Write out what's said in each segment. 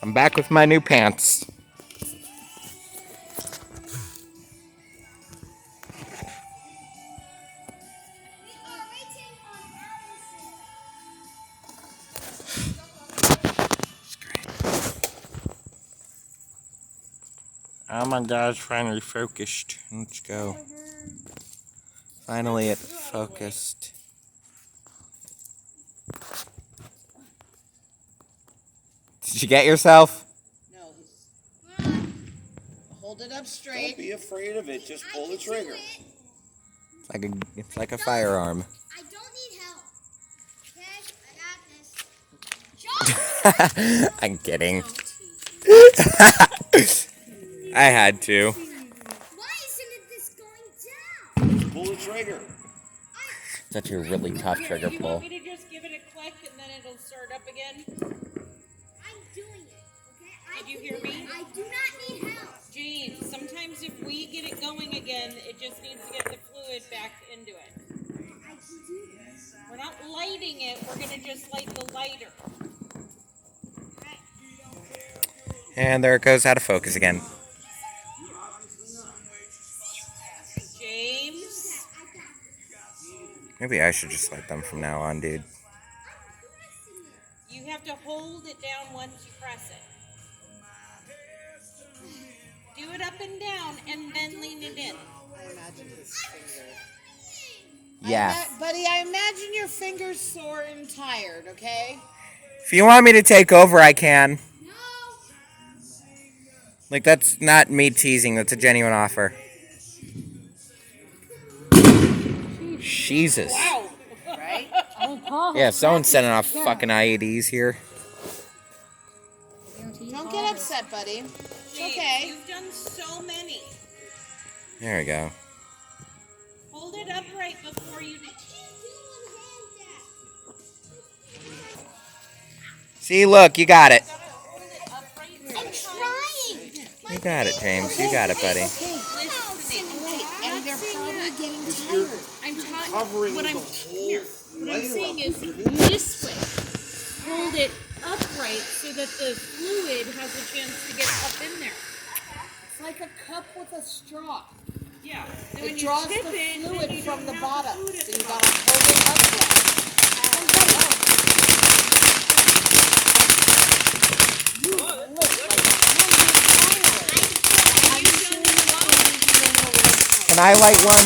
I'm back with my new pants. Oh my gosh, finally focused. Let's go. Finally it focused. Did you get yourself? No. Hold it up straight. Don't be afraid of it. Just pull the trigger. It's like a firearm. I don't need help. Okay, I got this. I'm kidding. I had to. Why isn't this going down? Pull the trigger. Such a really tough trigger You pull. want me to just give it a click and then it'll start up again? I'm doing it. Okay? Did you hear me? I do not need help. James, sometimes if we get it going again, it just needs to get the fluid back into it. I can do this. We're not lighting it, we're going to just light the lighter. And there it goes out of focus again. James? Maybe I should just light them from now on, dude. You have to hold it down once you press it. Do it up and down and then lean it in. I imagine his finger. Yeah. Buddy, I imagine your finger's sore and tired, okay? If you want me to take over, I can. No. Like, that's not me teasing. That's a genuine offer. Jesus. Wow. Right? Yeah, someone's sending off fucking IEDs here. Don't get upset, buddy. James, okay. you've done so many. There we go. Hold it upright before you do. See, look, you got it. Hold it upright. I'm trying. You got it, James. You got it, buddy. And they're probably getting tired. I'm trying. Covering What the I'm whole what I'm saying is this way. Hold it upright so that the fluid has a chance to get up in there. It's like a cup with a straw. Yeah. So It when you draws the tip it, then fluid you from don't the have bottom. fluid at So the you bottom. gotta hold it upright. You look like a Can I light one?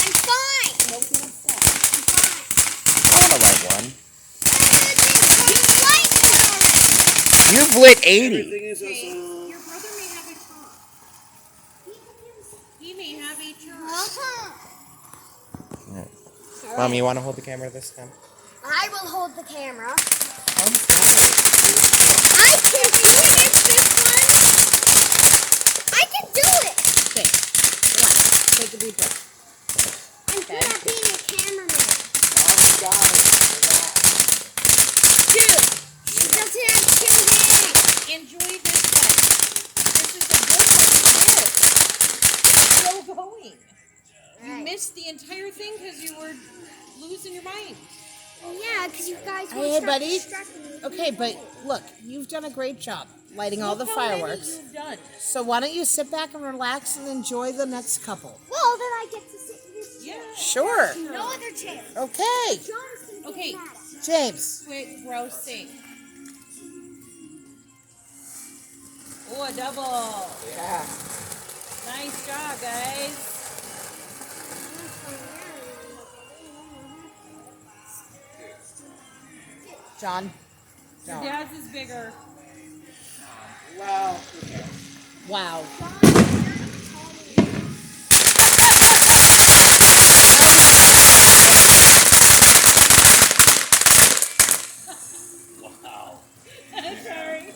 I'm fine. I want to light one. You You've lit 80. Everything is Your brother may have a turn. He may have a turn. Mom, you want to hold the camera this time? I will hold the camera. I'm sorry. I can do it. I can do it. Okay. Relax. Take a deep breath. I'm good at being a cameraman. Dude, she doesn't have two hands. Enjoy this one. This is a good one. Still going. You missed the entire thing because you were losing your mind. Yeah, because you guys were Hey, buddy. distracting me. Okay, but look, you've done a great job lighting all the Look how many fireworks. you've done. So why don't you sit back and relax and enjoy the next couple? Well, then I get to sit in this chair. Yeah. Sure. No other chair. Okay. John's gonna get Okay. mad at me. James. Quick grossing. Oh, a double. Yeah. Nice job, guys. John. Your John. dad's is bigger. Wow. Wow. Sorry.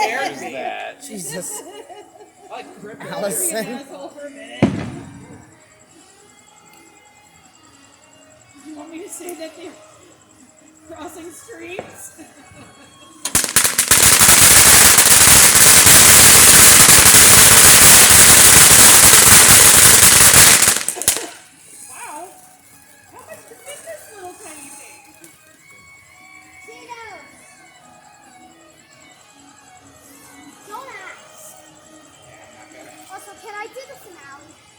There's that. Jesus. Allison. Asshole for a minute. You want me to say that they're crossing streets? Wow. How much is in this little tiny thing? Tito, Can I do the finale?